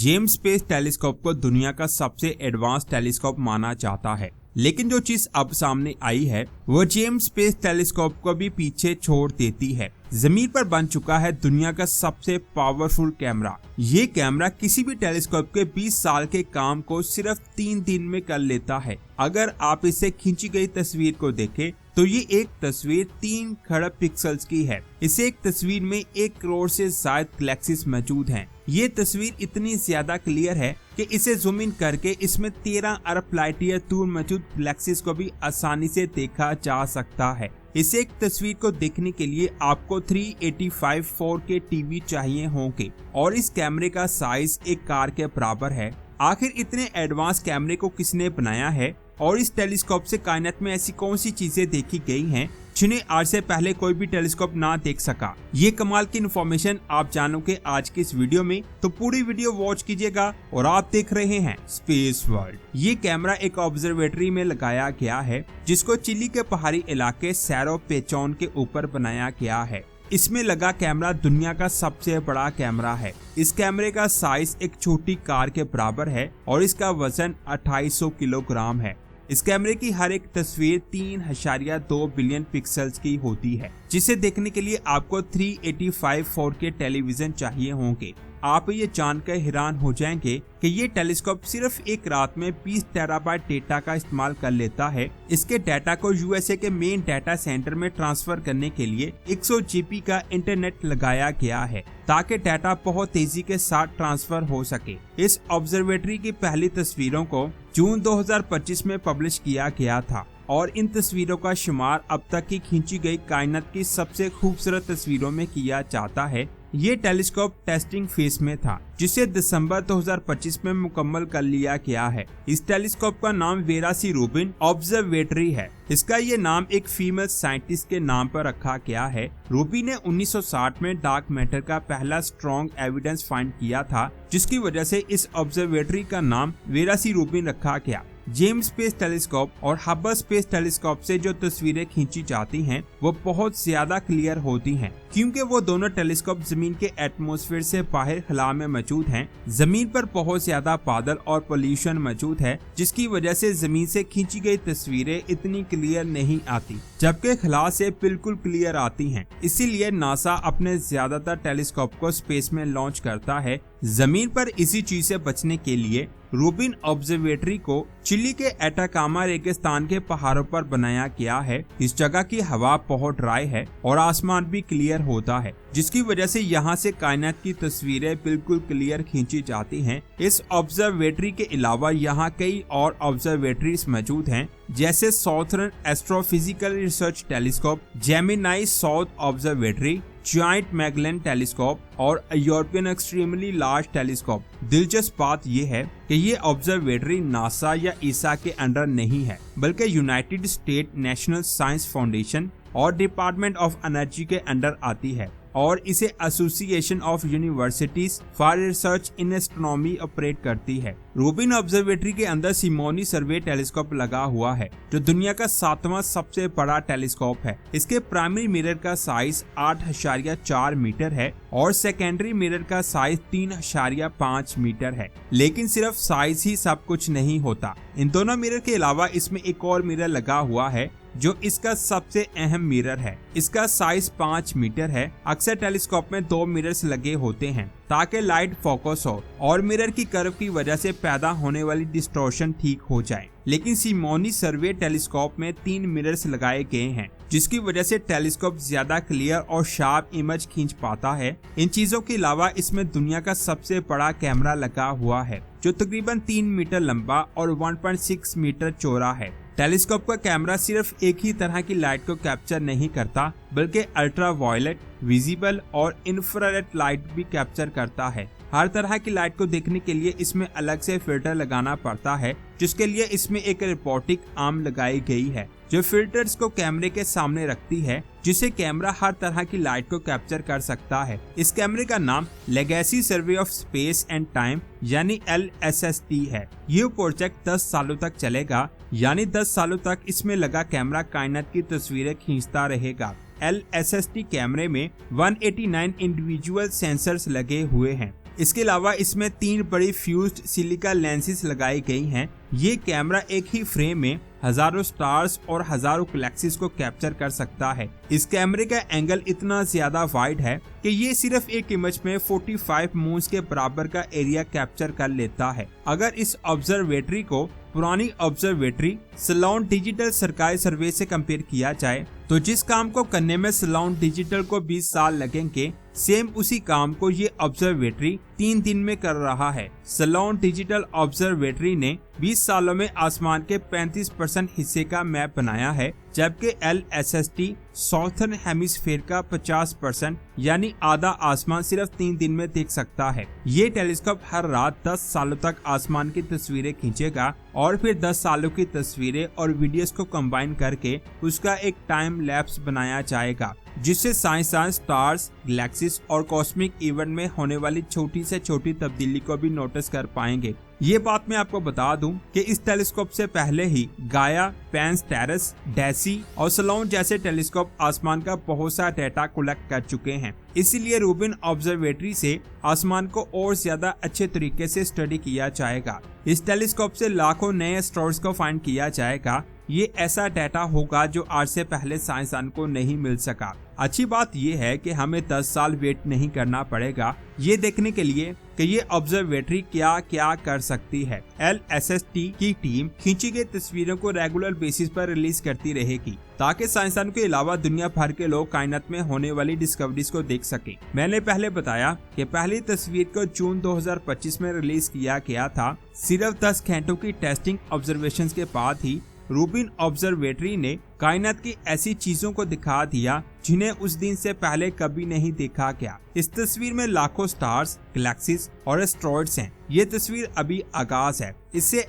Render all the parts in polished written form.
James space telescope को दुनिया का सबसे एडवांस टेलीस्कोप माना जाता है, लेकिन जो चीज अब सामने आई है वो जेम्स स्पेस टेलीस्कोप को भी पीछे छोड़ देती है। जमीन पर बन चुका है दुनिया का सबसे पावरफुल कैमरा। ये कैमरा किसी भी टेलीस्कोप के 20 साल के काम को सिर्फ 3 दिन में कर लेता है। अगर आप इससे खींची गई तस्वीर को देखें तो ये एक तस्वीर 3 खरब पिक्सल्स की है। इस एक तस्वीर में 1 करोड़ से ज्यादा गैलेक्सीज मौजूद हैं। ये तस्वीर इतनी ज्यादा क्लियर है कि इसे जूम इन करके इसमें 13 अरब लाइट ईयर दूर मौजूद गैलेक्सीज को भी आसानी से देखा जा सकता है। इस एक तस्वीर को देखने के लिए आपको 385 4K टीवी चाहिए होंगे और इस कैमरे का साइज एक कार के बराबर है। आखिर इतने एडवांस कैमरे को किसने बनाया है और इस टेलीस्कोप से कायनात में ऐसी कौन सी चीजें देखी गई हैं जिन्हें आज से पहले कोई भी टेलीस्कोप ना देख सका। ये कमाल की इन्फॉर्मेशन आप जानोगे आज की इस वीडियो में, तो पूरी वीडियो वॉच कीजिएगा। और आप देख रहे हैं स्पेस वर्ल्ड। ये कैमरा एक ऑब्जर्वेटरी में लगाया गया है जिसको चिली के पहाड़ी इलाके सैरो पेचोन के ऊपर बनाया गया है। इसमें लगा कैमरा दुनिया का सबसे बड़ा कैमरा है। इस कैमरे का साइज एक छोटी कार के बराबर है और इसका वजन 2800 किलोग्राम है। इस कैमरे की हर एक तस्वीर 3.2 बिलियन पिक्सल्स की होती है, जिसे देखने के लिए आपको 385 4K टेलीविजन चाहिए होंगे। आप ये जानकर हैरान हो जाएंगे कि ये टेलीस्कोप सिर्फ एक रात में 20 टेराबाइट डेटा का इस्तेमाल कर लेता है। इसके डाटा को यूएसए के मेन डाटा सेंटर में ट्रांसफर करने के लिए 100 GB का इंटरनेट लगाया गया है ताकि डाटा बहुत तेजी के साथ ट्रांसफर हो सके। इस ऑब्जर्वेटरी की पहली तस्वीरों को जून 2025 में पब्लिश किया गया था और इन तस्वीरों का शुमार अब तक की खींची गई कायनात की सबसे खूबसूरत तस्वीरों में किया जाता है। ये टेलीस्कोप टेस्टिंग फेज में था जिसे दिसंबर 2025 में मुकम्मल कर लिया गया है। इस टेलीस्कोप का नाम वेरा सी रूबिन ऑब्जर्वेटरी है। इसका ये नाम एक फीमेल साइंटिस्ट के नाम पर रखा गया है। रूबी ने 1960 में डार्क मैटर का पहला स्ट्रॉन्ग एविडेंस फाइंड किया था, जिसकी वजह से इस ऑब्जर्वेटरी का नाम वेरा सी रूबिन रखा गया। जेम्स स्पेस टेलीस्कोप और हबल स्पेस टेलीस्कोप से जो तस्वीरें खींची जाती हैं वो बहुत ज्यादा क्लियर होती हैं, क्योंकि वो दोनों टेलीस्कोप जमीन के एटमॉस्फेयर से बाहर खला में मौजूद हैं। जमीन पर बहुत ज्यादा बादल और पोल्यूशन मौजूद है, जिसकी वजह से जमीन से खींची गई तस्वीरें इतनी क्लियर नहीं आती, जबकि खला से बिल्कुल क्लियर आती हैं। इसीलिए नासा अपने ज्यादातर टेलीस्कोप को स्पेस में लॉन्च करता है। जमीन पर इसी चीज से बचने के लिए रूबिन ऑब्जर्वेटरी को चिली के एटाकामा रेगिस्तान के पहाड़ों पर बनाया गया है। इस जगह की हवा बहुत ड्राई है और आसमान भी क्लियर होता है, जिसकी वजह से यहाँ से कायनात की तस्वीरें बिल्कुल क्लियर खींची जाती हैं। इस ऑब्जर्वेटरी के अलावा यहाँ कई और ऑब्जर्वेटरीज मौजूद हैं, जैसे southern astrophysical research telescope, Gemini south observatory, joint Magellan telescope और यूरोपियन एक्सट्रीमली लार्ज टेलीस्कोप। दिलचस्प बात यह है कि ये ऑब्जर्वेटरी नासा या ईसा के अंडर नहीं है, बल्कि United state national science foundation और डिपार्टमेंट ऑफ एनर्जी के अंडर आती है और इसे association of universities for research in astronomy operate करती है। रूबिन ऑब्जर्वेटरी के अंदर सिमोनी सर्वे टेलीस्कोप लगा हुआ है, जो दुनिया का 7वां सबसे बड़ा टेलीस्कोप है। इसके प्राइमरी मिरर का साइज 8.4 मीटर है और सेकेंडरी मिरर का साइज 3.5 मीटर है। लेकिन सिर्फ साइज ही सब कुछ नहीं होता। इन दोनों मिरर के अलावा इसमें एक और मिरर लगा हुआ है जो इसका सबसे अहम मिरर है। इसका साइज 5 मीटर है। अक्सर टेलीस्कोप में 2 मिरर्स लगे होते हैं ताकि लाइट फोकस हो और मिरर की कर्व की वजह से पैदा होने वाली डिस्टॉर्शन ठीक हो जाए। लेकिन सिमोनी सर्वे टेलीस्कोप में 3 मिरर्स लगाए गए हैं, जिसकी वजह से टेलीस्कोप ज्यादा क्लियर और शार्प इमेज खींच पाता है। इन चीजों के अलावा इसमें दुनिया का सबसे बड़ा कैमरा लगा हुआ है, जो तकरीबन 3 मीटर लंबा और 1.6 मीटर चौड़ा है। टेलीस्कोप का कैमरा सिर्फ एक ही तरह की लाइट को कैप्चर नहीं करता, बल्कि अल्ट्रा वायलेट, विजिबल और इंफ्रारेड लाइट भी कैप्चर करता है। हर तरह की लाइट को देखने के लिए इसमें अलग से फिल्टर लगाना पड़ता है, जिसके लिए इसमें एक रोबोटिक आर्म लगाई गई है जो फिल्टर्स को कैमरे के सामने रखती है, जिससे कैमरा हर तरह की लाइट को कैप्चर कर सकता है। इस कैमरे का नाम legacy survey of space and time यानी LSST है। ये प्रोजेक्ट 10 सालों तक चलेगा, यानी 10 सालों तक इसमें लगा कैमरा कायनात की तस्वीरें खींचता रहेगा। LSST कैमरे में 189 इंडिविजुअल सेंसर्स लगे हुए हैं। इसके अलावा इसमें 3 बड़ी फ्यूज्ड सिलिका लेंसेज लगाई गई हैं। ये कैमरा एक ही फ्रेम में हजारों स्टार्स और हजारों गैलेक्सीज को कैप्चर कर सकता है। इस कैमरे का एंगल इतना ज्यादा वाइड है कि ये सिर्फ एक इमेज में 45 मून्स के बराबर का एरिया कैप्चर कर लेता है। अगर इस ऑब्जर्वेटरी को पुरानी ऑब्जर्वेटरी सलाउंड डिजिटल सरकारी सर्वे से कंपेयर किया जाए तो जिस काम को करने में सलाउंड डिजिटल को 20 साल लगेंगे, सेम उसी काम को ये ऑब्जर्वेटरी 3 दिन में कर रहा है। सलाउंड डिजिटल ऑब्जर्वेटरी ने 20 सालों में आसमान के 35% हिस्से का मैप बनाया है, जबकि LSST साउथर्न हेमिस्फीयर का 50% यानी आधा आसमान सिर्फ 3 दिन में देख सकता है। ये टेलीस्कोप हर रात 10 सालों तक आसमान की तस्वीरें खींचेगा और फिर 10 सालों की तस्वीरें और वीडियोस को कंबाइन करके उसका एक टाइम लैप्स बनाया जाएगा, जिससे साइंसदान स्टार्स, गैलेक्सीज और कॉस्मिक इवेंट में होने वाली छोटी से छोटी तब्दीली को भी नोटिस कर पाएंगे। ये बात मैं आपको बता दूं कि इस टेलीस्कोप से पहले ही गाया, पेंस टेरेस, डेसी और सलाउंड जैसे टेलीस्कोप आसमान का बहुत सा डेटा कलेक्ट कर चुके हैं। इसीलिए रूबिन ऑब्जर्वेटरी से आसमान को और ज्यादा अच्छे तरीके से स्टडी किया जाएगा। इस टेलीस्कोप से लाखों नए स्टार्स को फाइंड किया जाएगा। ये ऐसा डेटा होगा जो आज से पहले साइंसदान को नहीं मिल सका। अच्छी बात यह है कि हमें 10 साल वेट नहीं करना पड़ेगा ये देखने के लिए कि ये ऑब्जर्वेटरी क्या क्या कर सकती है। LSST की टीम खींची गई तस्वीरों को रेगुलर बेसिस पर रिलीज करती रहेगी ताकि साइंसदानों के अलावा दुनिया भर के लोग कायनात में होने वाली डिस्कवरीज को देख सके। मैंने पहले बताया कि पहली तस्वीर को जून 2025 में रिलीज किया गया था। सिर्फ 10 घंटों की टेस्टिंग ऑब्जर्वेशन के बाद ही रूबिन ऑब्जर्वेटरी ने कायनात की ऐसी चीजों को दिखा दिया जिन्हें उस दिन से पहले कभी नहीं देखा गया। इस तस्वीर में लाखों स्टार्स, गैलेक्सीज और एस्ट्रॉइड्स हैं। ये तस्वीर अभी आगाज है। इससे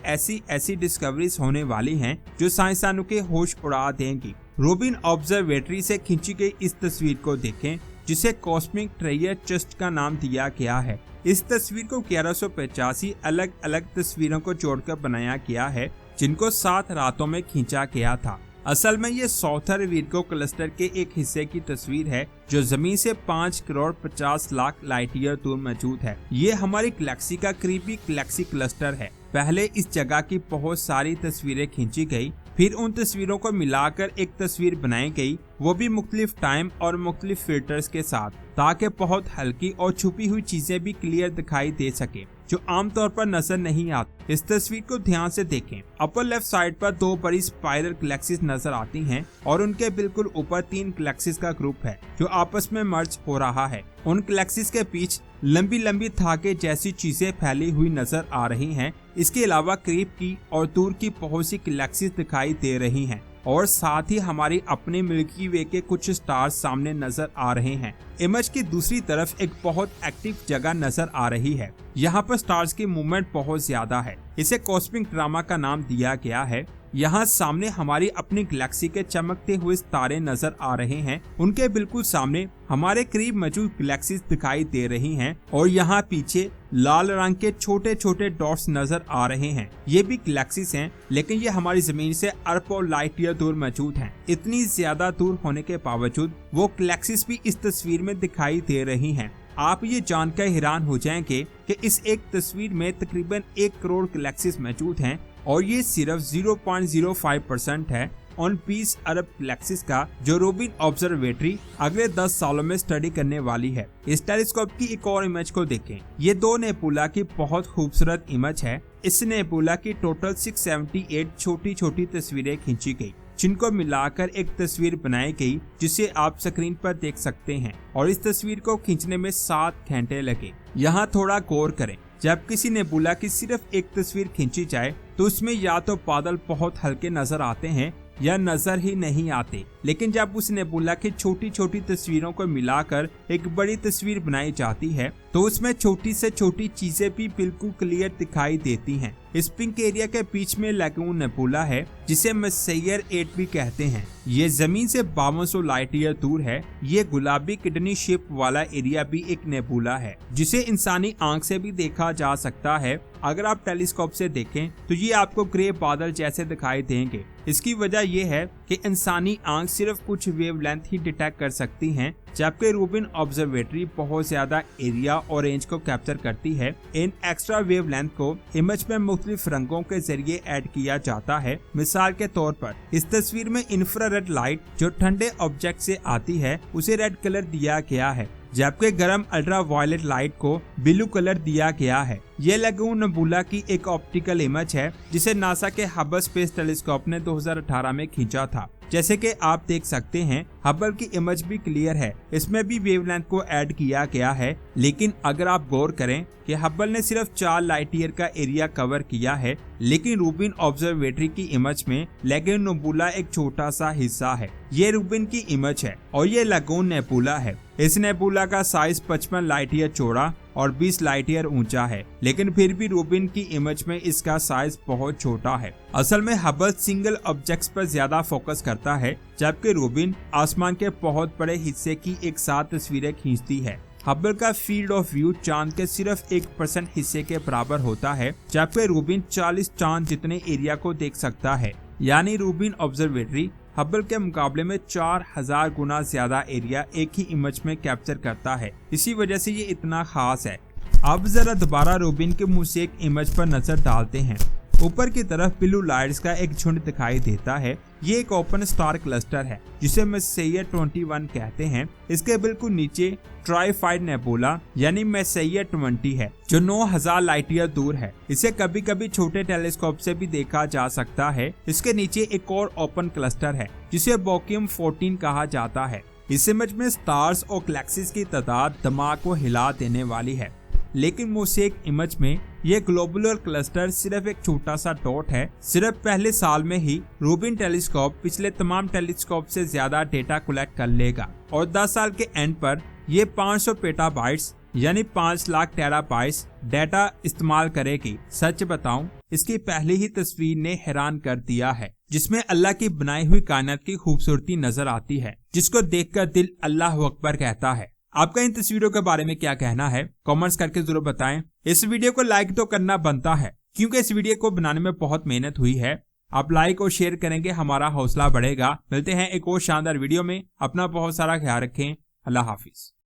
ऐसी डिस्कवरीज होने वाली हैं जो साइंसदानों के होश उड़ा देंगी। रूबिन ऑब्जर्वेटरी से खींची गई इस तस्वीर को देखें, जिसे कॉस्मिक ट्रेजर चेस्ट का नाम दिया गया है। इस तस्वीर को 1185 अलग अलग तस्वीरों को जोड़कर बनाया गया है, जिनको 7 रातों में खींचा गया था। असल में ये साउथर्न विर्गो क्लस्टर के एक हिस्से की तस्वीर है जो जमीन से 5 करोड़ 50 लाख लाइट ईयर दूर मौजूद है। ये हमारी गैलेक्सी का करीबी गैलेक्सी क्लस्टर है। पहले इस जगह की बहुत सारी तस्वीरें खींची गई, फिर उन तस्वीरों को मिलाकर एक तस्वीर बनाई गई, वो भी मुख्तलिफ टाइम और मुख्तलिफ फिल्टर्स के साथ, ताकि बहुत हल्की और छुपी हुई चीजें भी क्लियर दिखाई दे सके जो आमतौर पर नजर नहीं आती। इस तस्वीर को ध्यान से देखें। अपर लेफ्ट साइड पर 2 बड़ी स्पाइरल गैलेक्सीज नजर आती हैं और उनके बिल्कुल ऊपर 3 गैलेक्सीज का ग्रुप है जो आपस में मर्ज हो रहा है। उन गैलेक्सीज के बीच लंबी लंबी धागे जैसी चीजें फैली हुई नजर आ रही हैं। इसके अलावा करीब की और दूर की बहुत सी गैलेक्सीज दिखाई दे रही हैं और साथ ही हमारी अपने मिल्की वे के कुछ स्टार्स सामने नजर आ रहे हैं। इमेज की दूसरी तरफ एक बहुत एक्टिव जगह नजर आ रही है। यहाँ पर स्टार्स की मूवमेंट बहुत ज्यादा है। इसे कॉस्मिक ड्रामा का नाम दिया गया है। यहाँ सामने हमारी अपनी गैलेक्सी के चमकते हुए तारे नजर आ रहे हैं। उनके बिल्कुल सामने हमारे करीब मौजूद गैलेक्सीज दिखाई दे रही हैं और यहाँ पीछे लाल रंग के छोटे छोटे डॉट्स नजर आ रहे हैं। ये भी गैलेक्सीज हैं, लेकिन ये हमारी जमीन से अरबों लाइट ईयर दूर मौजूद हैं। इतनी ज्यादा दूर होने के बावजूद वो गैलेक्सीज भी इस तस्वीर में दिखाई दे रही हैं। आप ये जानकर हैरान हो जाएंगे कि इस एक तस्वीर में तकरीबन 1 करोड़ गैलेक्सीज मौजूद हैं और ये सिर्फ 0.05% है उन 20 अरब गैलेक्सीज का जो रूबिन ऑब्जर्वेटरी अगले 10 सालों में स्टडी करने वाली है। इस टेलीस्कोप की एक और इमेज को देखें। ये 2 नेबुला की बहुत खूबसूरत इमेज है। इस नेबुला की टोटल 678 छोटी छोटी तस्वीरें खींची गई, जिनको मिलाकर एक तस्वीर बनाई गई जिसे आप स्क्रीन पर देख सकते हैं और इस तस्वीर को खींचने में 7 घंटे लगे। यहाँ थोड़ा गौर करें, जब किसी नेबुला की सिर्फ एक तस्वीर खींची जाए तो उसमें या तो बादल बहुत हल्के नजर आते हैं या नजर ही नहीं आते, लेकिन जब उस नेबुला की छोटी छोटी तस्वीरों को मिलाकर एक बड़ी तस्वीर बनाई जाती है तो उसमें छोटी से छोटी चीजें भी बिल्कुल क्लियर दिखाई देती हैं। इस पिंक एरिया के बीच में लैगून नेबुला है जिसे मेस्सेयर 8 भी कहते हैं। ये जमीन से 5200 लाइट ईयर दूर है। ये गुलाबी किडनी शेप वाला एरिया भी एक नेबुला है जिसे इंसानी आंख से भी देखा जा सकता है। अगर आप टेलीस्कोप से देखें तो ये आपको ग्रे बादल जैसे दिखाई देंगे। इसकी वजह यह है कि इंसानी आंख सिर्फ कुछ वेवलेंथ ही डिटेक्ट कर सकती हैं, जबकि रूबिन ऑब्जर्वेटरी बहुत ज्यादा एरिया और रेंज को कैप्चर करती है। इन एक्स्ट्रा वेवलेंथ को इमेज में मुख्तलिफ रंगों के जरिए ऐड किया जाता है। मिसाल के तौर पर इस तस्वीर में इंफ्रारेड लाइट जो ठंडे ऑब्जेक्ट से आती है उसे रेड कलर दिया गया है, जबकि गर्म अल्ट्रा वायलेट लाइट को ब्लू कलर दिया गया है। ये लगून नेबुला की एक ऑप्टिकल इमेज है जिसे नासा के हबल स्पेस टेलीस्कोप ने 2018 में खींचा था। जैसे कि आप देख सकते हैं हबल की इमेज भी क्लियर है, इसमें भी वेवलेंथ को ऐड किया गया है। लेकिन अगर आप गौर करें कि हबल ने सिर्फ 4 लाइट ईयर का एरिया कवर किया है, लेकिन रूबिन ऑब्जर्वेटरी की इमेज में लगून नेबुला एक छोटा सा हिस्सा है। ये रूबिन की इमेज है और ये लगून नेबुला है। इस नेबुला का साइज 55 लाइट ईयर चौड़ा और 20 लाइट ईयर ऊंचा है, लेकिन फिर भी रूबिन की इमेज में इसका साइज बहुत छोटा है। असल में हबल सिंगल ऑब्जेक्ट्स पर ज्यादा फोकस करता है, जबकि रूबिन आसमान के बहुत बड़े हिस्से की एक साथ तस्वीरें खींचती है। हबल का फील्ड ऑफ व्यू चांद के सिर्फ 1% हिस्से के बराबर होता है, जबकि रूबिन 40 चांद जितने एरिया को देख सकता है। यानी रूबिन ऑब्जर्वेटरी हबल के मुकाबले में 4000 गुना ज्यादा एरिया एक ही इमेज में कैप्चर करता है। इसी वजह से ये इतना खास है। अब जरा दोबारा रूबिन के मुंह से एक इमेज पर नजर डालते हैं। ऊपर की तरफ ब्लू लाइट्स का एक झुंड दिखाई देता है। ये एक ओपन स्टार क्लस्टर है जिसे मेस्सेयर 21 कहते हैं। इसके बिल्कुल नीचे ट्राइफाइड नेबुला यानी मेस्सेयर 20 है जो 9000 लाइट ईयर दूर है। इसे कभी कभी छोटे टेलीस्कोप से भी देखा जा सकता है। इसके नीचे एक और ओपन क्लस्टर है जिसे बोकियम 14 कहा जाता है। इस इमेज में स्टार्स और गैलेक्सीज की तादाद दिमाग को हिला देने वाली है, लेकिन मोसेक इमेज में ये ग्लोबुलर क्लस्टर सिर्फ एक छोटा सा डॉट है। सिर्फ पहले साल में ही रूबिन टेलीस्कोप पिछले तमाम टेलीस्कोप से ज्यादा डेटा कलेक्ट कर लेगा और 10 साल के एंड पर ये 500 पेटाबाइट्स यानी 5 लाख टेराबाइट्स डेटा इस्तेमाल करेगी। सच बताऊं, इसकी पहली ही तस्वीर ने हैरान कर दिया है, जिसमें अल्लाह की बनाई हुई कायनात की खूबसूरती नजर आती है, जिसको देखकर दिल अल्लाह अकबर कहता है। आपका इन तस्वीरों के बारे में क्या कहना है, कमेंट्स करके जरूर बताएं। इस वीडियो को लाइक तो करना बनता है, क्योंकि इस वीडियो को बनाने में बहुत मेहनत हुई है। आप लाइक और शेयर करेंगे, हमारा हौसला बढ़ेगा। मिलते हैं एक और शानदार वीडियो में। अपना बहुत सारा ख्याल रखें। अल्लाह हाफिज।